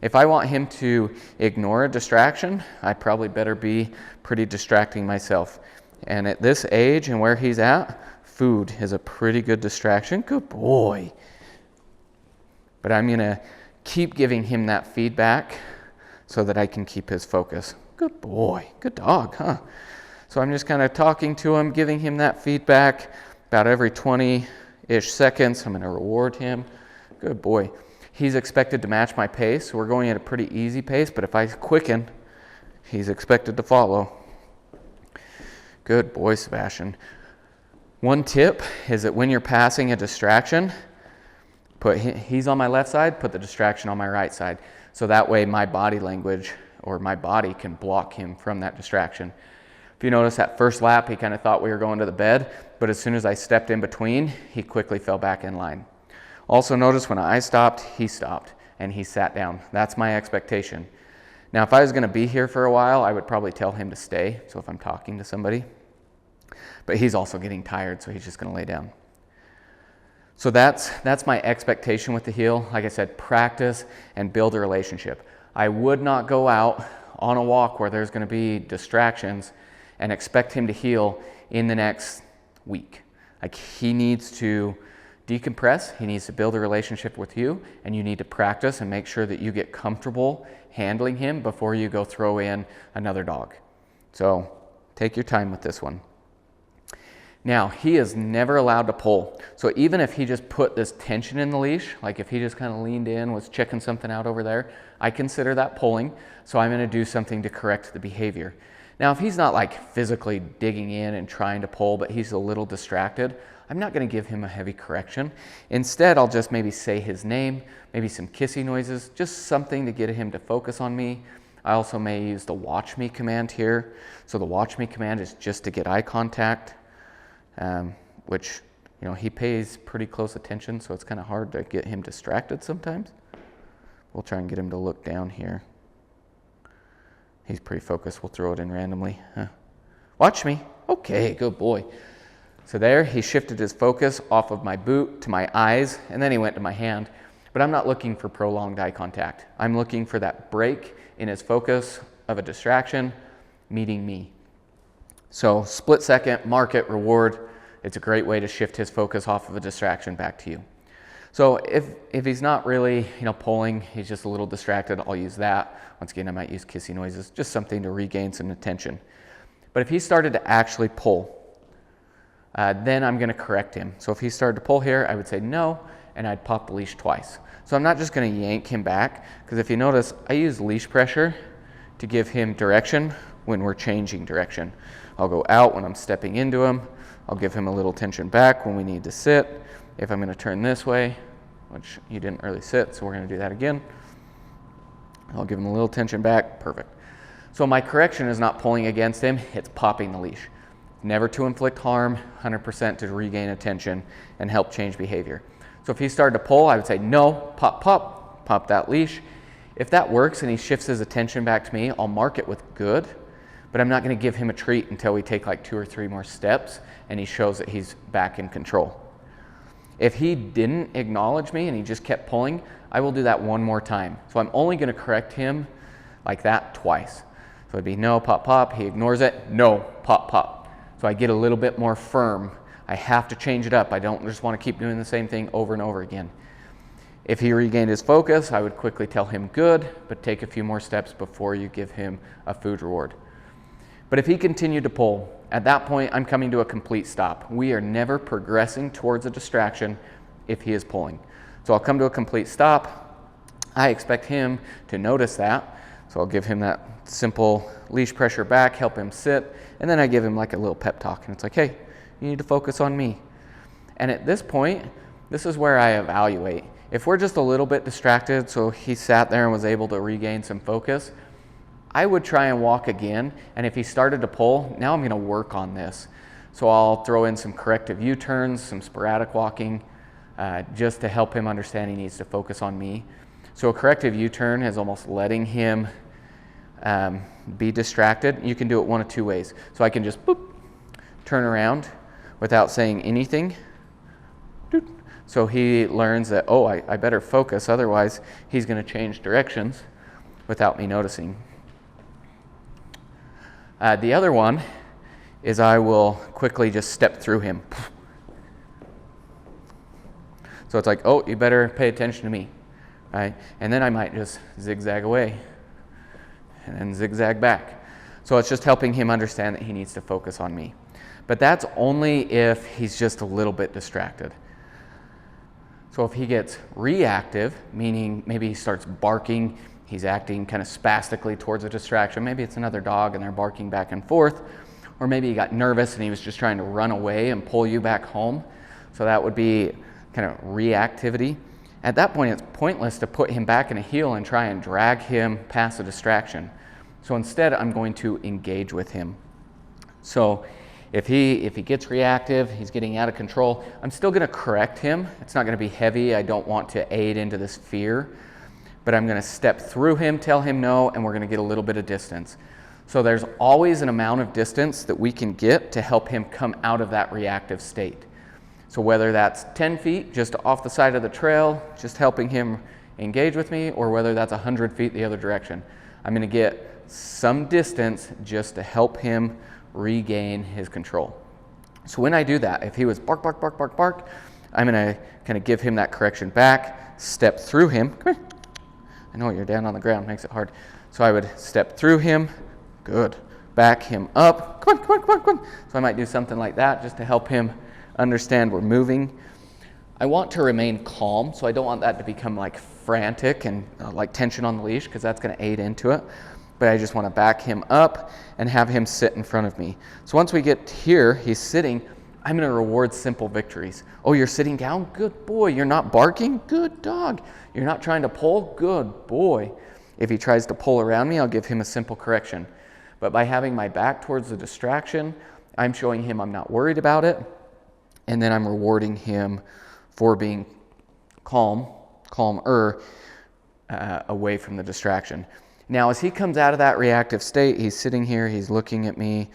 If I want him to ignore a distraction, I probably better be pretty distracting myself. And at this age and where he's at, food is a pretty good distraction. Good boy. But I'm going to keep giving him that feedback so that I can keep his focus. Good boy. Good dog, huh? So I'm just kind of talking to him, giving him that feedback about every 20-ish seconds. I'm going to reward him. Good boy. He's expected to match my pace. So we're going at a pretty easy pace, but if I quicken, he's expected to follow. Good boy, Sebastian. One tip is that when you're passing a distraction, he's on my left side, put the distraction on my right side. So that way my body language or my body can block him from that distraction. If you notice that first lap, he kind of thought we were going to the bed, but as soon as I stepped in between, he quickly fell back in line. Also notice when I stopped, and he sat down. That's my expectation. Now, if I was going to be here for a while, I would probably tell him to stay, so if I'm talking to somebody. But he's also getting tired, so he's just going to lay down. So that's my expectation with the heel. Like I said, practice and build a relationship. I would not go out on a walk where there's going to be distractions and expect him to heel in the next week. Like, he needs to decompress, he needs to build a relationship with you, and you need to practice and make sure that you get comfortable handling him before you go throw in another dog. So take your time with this one. Now, he is never allowed to pull. So even if he just put this tension in the leash, like if he just kind of leaned in, was checking something out over there, I consider that pulling. So I'm going to do something to correct the behavior. Now, if he's not like physically digging in and trying to pull, but he's a little distracted, I'm not going to give him a heavy correction. Instead, I'll just maybe say his name, maybe some kissy noises, just something to get him to focus on me. I also may use the watch me command here. So the watch me command is just to get eye contact, which, you know, he pays pretty close attention, so it's kind of hard to get him distracted sometimes. We'll try and get him to look down here. He's pretty focused. We'll throw it in randomly. Watch me. Okay, good boy. So there, he shifted his focus off of my boot to my eyes, and then he went to my hand. But I'm not looking for prolonged eye contact. I'm looking for that break in his focus of a distraction meeting me. So split second, mark it, reward. It's a great way to shift his focus off of a distraction back to you. So if he's not really, pulling, he's just a little distracted, I'll use that. Once again, I might use kissy noises, just something to regain some attention. But if he started to actually pull, then I'm going to correct him. So if he started to pull here, I would say no, and I'd pop the leash twice. So I'm not just going to yank him back, because if you notice, I use leash pressure to give him direction when we're changing direction. I'll go out when I'm stepping into him. I'll give him a little tension back when we need to sit. If I'm going to turn this way, which he didn't really sit, so we're going to do that again. I'll give him a little tension back. Perfect. So my correction is not pulling against him, it's popping the leash. Never to inflict harm, 100% to regain attention and help change behavior. So if he started to pull, I would say no, pop, pop, pop that leash. If that works and he shifts his attention back to me, I'll mark it with good, but I'm not going to give him a treat until we take like 2 or 3 more steps and he shows that he's back in control. If he didn't acknowledge me and he just kept pulling, I will do that 1 more time. So I'm only going to correct him like that twice. So it'd be no, pop, pop. He ignores it. No, pop, pop. So I get a little bit more firm. I have to change it up. I don't just want to keep doing the same thing over and over again. If he regained his focus, I would quickly tell him good, but take a few more steps before you give him a food reward. But if he continued to pull, at that point, I'm coming to a complete stop. We are never progressing towards a distraction if he is pulling. So I'll come to a complete stop. I expect him to notice that. So I'll give him that simple leash pressure back, help him sit, and then I give him like a little pep talk. And it's like, hey, you need to focus on me. And at this point, this is where I evaluate. If we're just a little bit distracted, so he sat there and was able to regain some focus, I would try and walk again, and if he started to pull, now I'm going to work on this. So I'll throw in some corrective U-turns, some sporadic walking, just to help him understand he needs to focus on me. So a corrective U-turn is almost letting him be distracted. You can do it 1 of 2 ways. So I can just boop, turn around without saying anything. Doop. So he learns that, oh, I better focus, otherwise he's going to change directions without me noticing. The other one is I will quickly just step through him. So it's like, oh, you better pay attention to me, right? And then I might just zigzag away and then zigzag back. So it's just helping him understand that he needs to focus on me. But that's only if he's just a little bit distracted. So if he gets reactive, meaning maybe he starts barking, he's acting kind of spastically towards a distraction. Maybe it's another dog and they're barking back and forth. Or maybe he got nervous and he was just trying to run away and pull you back home. So that would be kind of reactivity. At that point, it's pointless to put him back in a heel and try and drag him past a distraction. So instead, I'm going to engage with him. So if he gets reactive, he's getting out of control, I'm still going to correct him. It's not going to be heavy. I don't want to aid into this fear. But I'm going to step through him, tell him no, and we're going to get a little bit of distance. So there's always an amount of distance that we can get to help him come out of that reactive state. So whether that's 10 feet just off the side of the trail, just helping him engage with me, or whether that's 100 feet the other direction, I'm going to get some distance just to help him regain his control. So when I do that, if he was bark, bark, bark, bark, bark, I'm going to kind of give him that correction back, step through him. Come here. I know you're down on the ground, makes it hard. So I would step through him, good, back him up, come on, come on, come on, come on. So I might do something like that just to help him understand we're moving. I want to remain calm, so I don't want that to become like frantic and like tension on the leash, because that's going to aid into it. But I just want to back him up and have him sit in front of me. So once we get here, he's sitting, I'm going to reward simple victories. Oh, you're sitting down? Good boy. You're not barking? Good dog. You're not trying to pull? Good boy. If he tries to pull around me, I'll give him a simple correction. But by having my back towards the distraction, I'm showing him I'm not worried about it. And then I'm rewarding him for being calmer, away from the distraction. Now, as he comes out of that reactive state, he's sitting here, he's looking at me,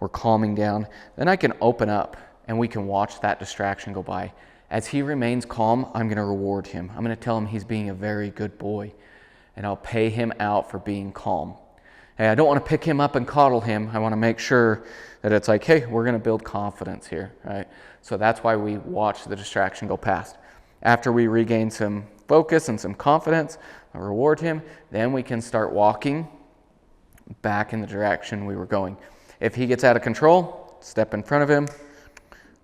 we're calming down. Then I can open up and we can watch that distraction go by. As he remains calm, I'm going to reward him. I'm going to tell him he's being a very good boy, and I'll pay him out for being calm. Hey, I don't want to pick him up and coddle him. I want to make sure that it's like, hey, we're going to build confidence here, right? So that's why we watch the distraction go past. After we regain some focus and some confidence, reward him, then we can start walking back in the direction we were going. If he gets out of control, step in front of him,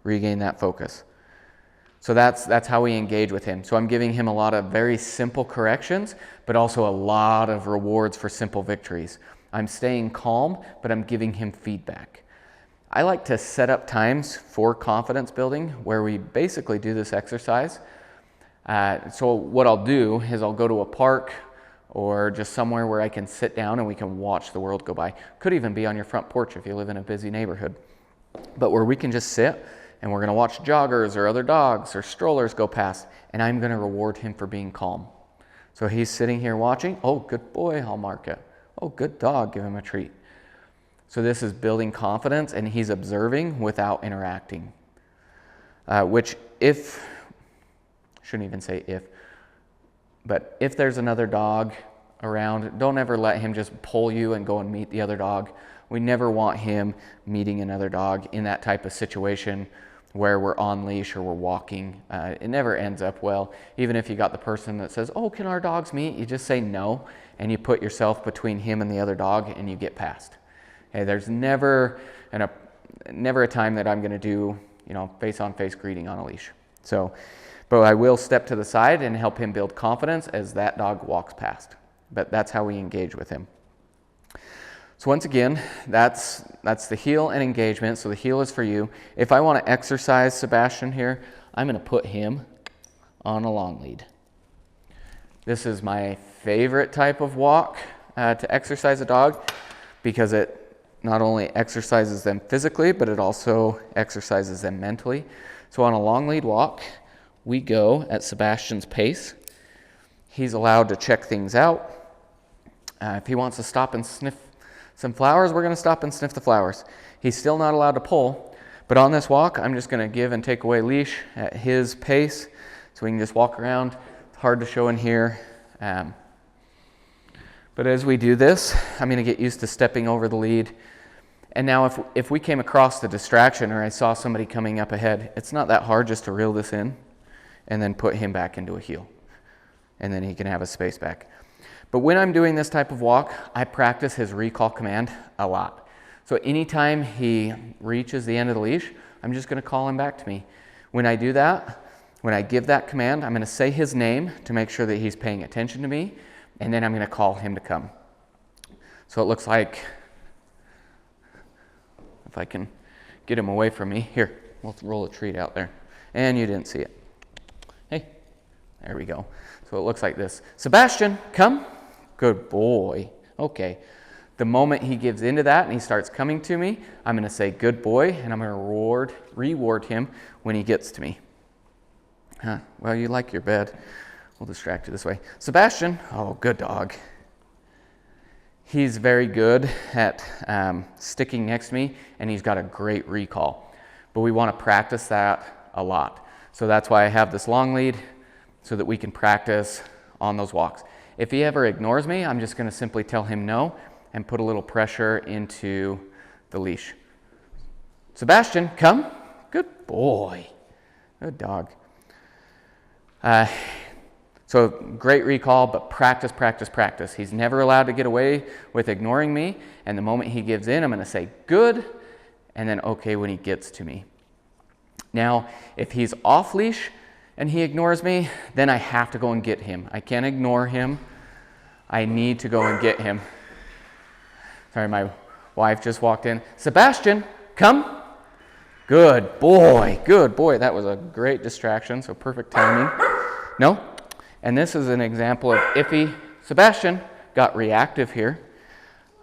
regain that focus. So that's how we engage with him. So I'm giving him a lot of very simple corrections, but also a lot of rewards for simple victories. I'm staying calm, but I'm giving him feedback. I like to set up times for confidence building where we basically do this exercise. So what I'll do is I'll go to a park or just somewhere where I can sit down and we can watch the world go by. Could even be on your front porch if you live in a busy neighborhood. But where we can just sit and we're going to watch joggers or other dogs or strollers go past, and I'm going to reward him for being calm. So he's sitting here watching. Oh, good boy, I'll mark it. Oh, good dog, give him a treat. So this is building confidence, and he's observing without interacting. Which shouldn't even say if, but if there's another dog around, don't ever let him just pull you and go and meet the other dog. We never want him meeting another dog in that type of situation where we're on leash or we're walking. It never ends up well. Even if you got the person that says, oh, can our dogs meet? You just say no, and you put yourself between him and the other dog, and you get past. Okay, there's never a time that I'm going to do, face-on-face greeting on a leash. So, but I will step to the side and help him build confidence as that dog walks past. But that's how we engage with him. So once again, that's the heel and engagement. So the heel is for you. If I want to exercise Sebastian here, I'm going to put him on a long lead. This is my favorite type of walk to exercise a dog because it not only exercises them physically, but it also exercises them mentally. So on a long lead walk, we go at Sebastian's pace. He's allowed to check things out. If he wants to stop and sniff some flowers, we're going to stop and sniff the flowers. He's still not allowed to pull, but on this walk, I'm just going to give and take away leash at his pace so we can just walk around. It's hard to show in here. But as we do this, I'm going to get used to stepping over the lead. And now if we came across the distraction or I saw somebody coming up ahead, it's not that hard just to reel this in and then put him back into a heel. And then he can have his space back. But when I'm doing this type of walk, I practice his recall command a lot. So anytime he reaches the end of the leash, I'm just going to call him back to me. When I do that, when I give that command, I'm going to say his name to make sure that he's paying attention to me, and then I'm going to call him to come. So it looks like, if I can get him away from me, here, we'll roll a treat out there. And you didn't see it. Hey, there we go. So it looks like this. Sebastian, come. Good boy. Okay. The moment he gives into that and he starts coming to me, I'm going to say good boy, and I'm going to reward him when he gets to me. Well, you like your bed. We'll distract you this way. Sebastian, oh, good dog. He's very good at sticking next to me, and he's got a great recall. But we want to practice that a lot. So that's why I have this long lead, so that we can practice on those walks. If he ever ignores me, I'm just going to simply tell him no and put a little pressure into the leash. Sebastian, come. Good boy. Good dog. So great recall, but practice, practice, practice. He's never allowed to get away with ignoring me, and the moment he gives in, I'm going to say good, and then okay when he gets to me. Now, if he's off leash and he ignores me, then I have to go and get him. I can't ignore him. I need to go and get him. Sorry, my wife just walked in. Sebastian, come. Good boy, good boy. That was a great distraction, so perfect timing. No? And this is an example of if Sebastian got reactive here,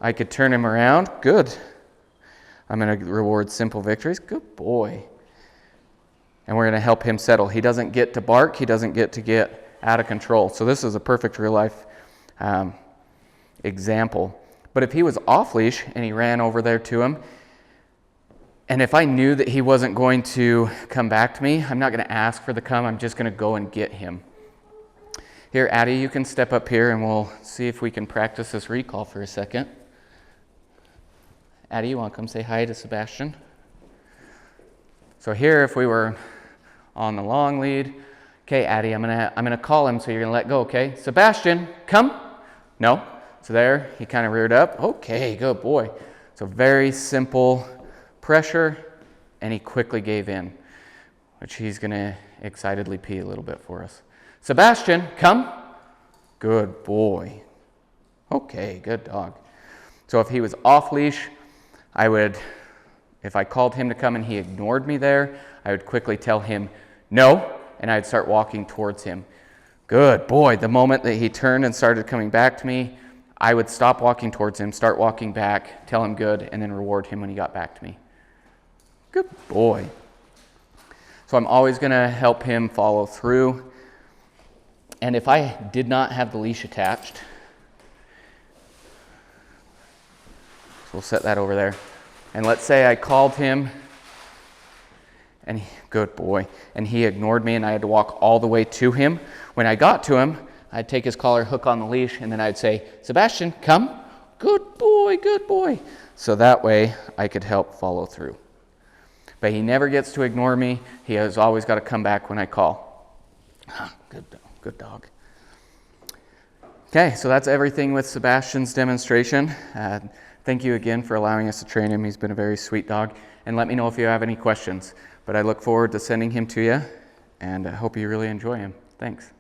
I could turn him around. Good. I'm going to reward simple victories. Good boy. And we're going to help him settle. He doesn't get to bark. He doesn't get to get out of control. So this is a perfect real life example. But if he was off leash and he ran over there to him, and if I knew that he wasn't going to come back to me, I'm not going to ask for the come. I'm just going to go and get him. Here, Addie, you can step up here and we'll see if we can practice this recall for a second. Addie, you want to come say hi to Sebastian? So here, if we were on the long lead, okay, Addie, I'm gonna call him, so you're gonna let go, okay? Sebastian, come. No. So there, he kind of reared up. Okay, good boy. So very simple pressure, and he quickly gave in, which he's gonna excitedly pee a little bit for us. Sebastian, come. Good boy. Okay, good dog. So if he was off leash, if I called him to come and he ignored me there, I would quickly tell him no, and I'd start walking towards him. Good boy. The moment that he turned and started coming back to me, I would stop walking towards him, start walking back, tell him good, and then reward him when he got back to me. Good boy. So I'm always going to help him follow through. And if I did not have the leash attached, so we'll set that over there. And let's say I called him, and good boy, and he ignored me, and I had to walk all the way to him. When I got to him, I'd take his collar, hook on the leash, and then I'd say, Sebastian, come. Good boy, good boy. So that way I could help follow through. But he never gets to ignore me. He has always got to come back when I call. Good dog. Okay, so that's everything with Sebastian's demonstration. Thank you again for allowing us to train him. He's been a very sweet dog. And let me know if you have any questions. But I look forward to sending him to you, and I hope you really enjoy him. Thanks.